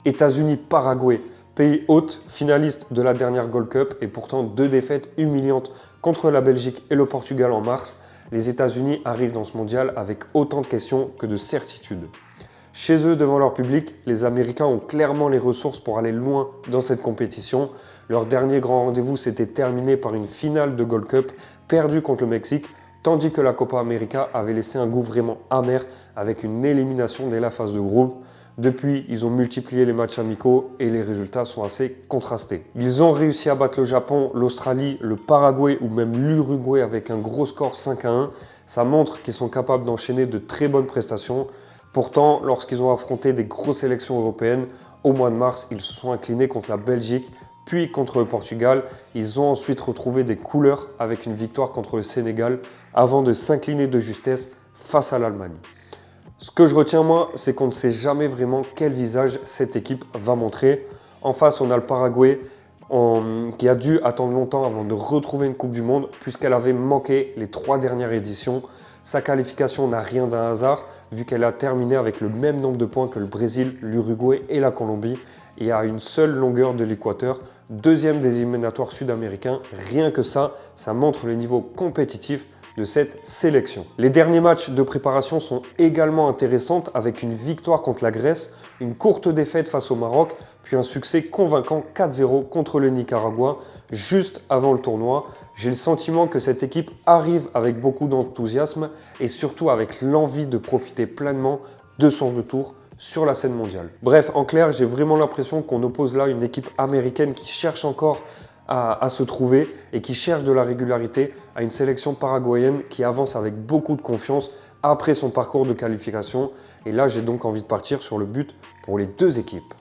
États-Unis-Paraguay, pays hôte, finaliste de la dernière Gold Cup et pourtant 2 défaites humiliantes contre la Belgique et le Portugal en mars. Les États-Unis arrivent dans ce mondial avec autant de questions que de certitudes. Chez eux, devant leur public, les Américains ont clairement les ressources pour aller loin dans cette compétition. Leur dernier grand rendez-vous s'était terminé par une finale de Gold Cup perdue contre le Mexique, tandis que la Copa América avait laissé un goût vraiment amer avec une élimination dès la phase de groupe. Depuis, ils ont multiplié les matchs amicaux et les résultats sont assez contrastés. Ils ont réussi à battre le Japon, l'Australie, le Paraguay ou même l'Uruguay avec un gros score 5-1. Ça montre qu'ils sont capables d'enchaîner de très bonnes prestations. Pourtant, lorsqu'ils ont affronté des grosses sélections européennes, au mois de mars, ils se sont inclinés contre la Belgique, puis contre le Portugal. Ils ont ensuite retrouvé des couleurs avec une victoire contre le Sénégal avant de s'incliner de justesse face à l'Allemagne. Ce que je retiens moi, c'est qu'on ne sait jamais vraiment quel visage cette équipe va montrer. En face, on a le Paraguay qui a dû attendre longtemps avant de retrouver une Coupe du Monde puisqu'elle avait manqué les 3 dernières éditions. Sa qualification n'a rien d'un hasard vu qu'elle a terminé avec le même nombre de points que le Brésil, l'Uruguay et la Colombie et à une seule longueur de l'équateur, deuxième des éliminatoires sud-américains. Rien que ça montre le niveau compétitif de cette sélection. Les derniers matchs de préparation sont également intéressants avec une victoire contre la Grèce, une courte défaite face au Maroc, puis un succès convaincant 4-0 contre le Nicaragua juste avant le tournoi. J'ai le sentiment que cette équipe arrive avec beaucoup d'enthousiasme et surtout avec l'envie de profiter pleinement de son retour sur la scène mondiale. Bref, en clair, j'ai vraiment l'impression qu'on oppose là une équipe américaine qui cherche encore à se trouver et qui cherche de la régularité à une sélection paraguayenne qui avance avec beaucoup de confiance après son parcours de qualification. Et là, j'ai donc envie de partir sur le but pour les 2 équipes.